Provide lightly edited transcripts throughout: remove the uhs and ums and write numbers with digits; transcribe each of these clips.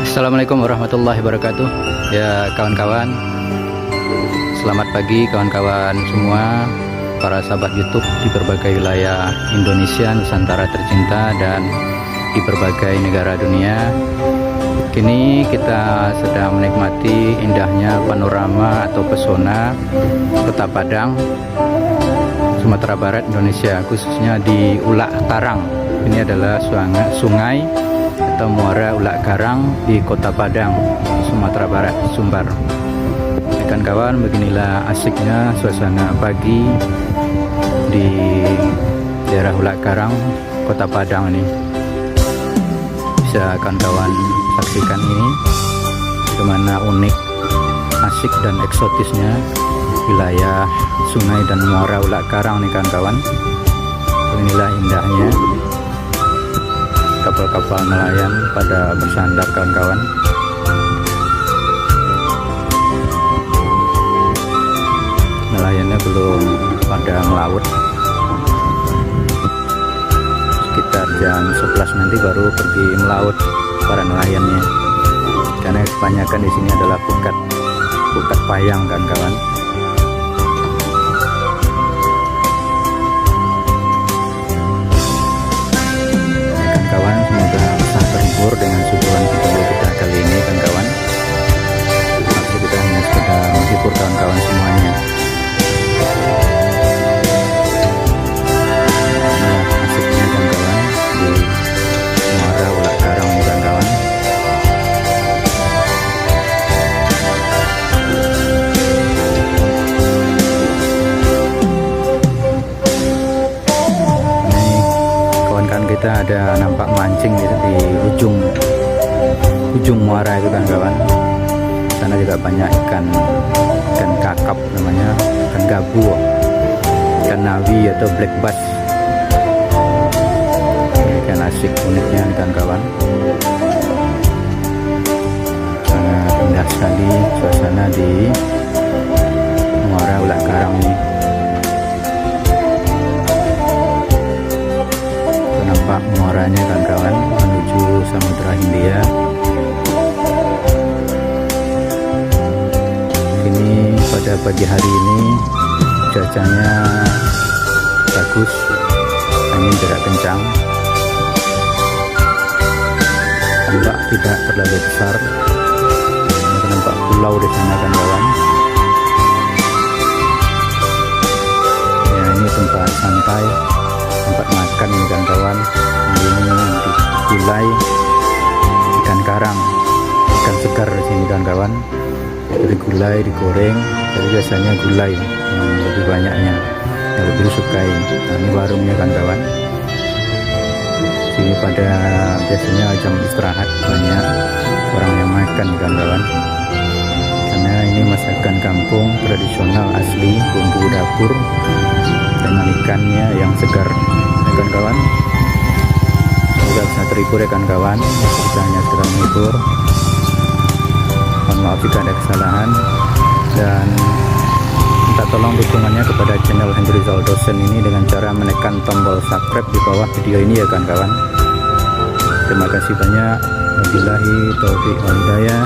Assalamualaikum warahmatullahi wabarakatuh. Ya kawan-kawan, selamat pagi kawan-kawan semua, para sahabat YouTube di berbagai wilayah Indonesia, Nusantara tercinta, dan di berbagai negara dunia. Kini kita sedang menikmati indahnya panorama atau pesona Kota Padang, Sumatera Barat, Indonesia, khususnya di Ulak Karang. Ini adalah sungai atau muara Ulak Karang di Kota Padang, Sumatera Barat, Sumbar. Kawan-kawan, beginilah asiknya suasana pagi di daerah Ulak Karang, Kota Padang ini. Bisa kawan-kawan saksikan ini, bagaimana unik, asik dan eksotisnya wilayah sungai dan muara Ulak Karang nih kawan-kawan. Inilah indahnya kapal-kapal nelayan pada bersandar kawan-kawan. Nelayannya belum pada melaut, sekitar jam 11 nanti baru pergi melaut para nelayannya, karena kebanyakan di sini adalah pukat payang kawan-kawan. Kawan, semoga bisa terhibur dengan suguhan video kita kali ini kawan-kawan. Maksud kita hanya sekedar menghibur kawan-kawan semuanya. Nah, asiknya kawan-kawan di muara Ulak Karang ini kawan-kawan. Kita ada nampak mancing di ujung muara itu kawan-kawan. Sana juga banyak ikan kakap namanya, ikan gabu, ikan nawi atau black bass. Ikan asik uniknya kawan-kawan. Sangat indah sekali suasana di muara Ulak Karang ini. Nampak muaranya kawan-kawan menuju Samudra Hindia. Ini pada pagi hari ini cuacanya bagus, angin tidak kencang, ombak tidak terlalu besar. Nampak pulau di sana kawan-kawan. Ya, ini tempat santai, tempat makan nih kawan-kawan. Ini digulai ikan karang, ikan segar di sini kawan-kawan. Jadi gulai digoreng, tapi biasanya gulai yang lebih banyaknya, yang lebih disukai. Nah, ini warungnya kawan-kawan. Sini pada biasanya jam istirahat banyak orang yang makan kawan-kawan. Karena ini masakan kampung tradisional asli, bumbu dapur dengan ikannya yang segar kawan-kawan. Semoga bisa terhibur ya kawan-kawan. Kita hanya sekedar menghibur. Mohon maaf jika ada kesalahan, dan minta tolong dukungannya kepada channel Hendry Rizal Dosen ini dengan cara menekan tombol subscribe di bawah video ini ya kawan-kawan. Terima kasih banyak. Wabillahi taufiq wal hidayah.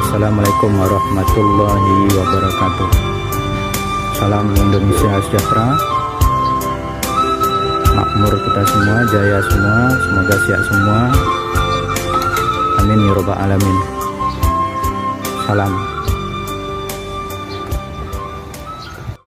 Assalamualaikum warahmatullahi wabarakatuh. Salam Indonesia sejahtera, makmur kita semua, jaya semua, semoga sihat semua. Amin ya rabbal alamin. Salam.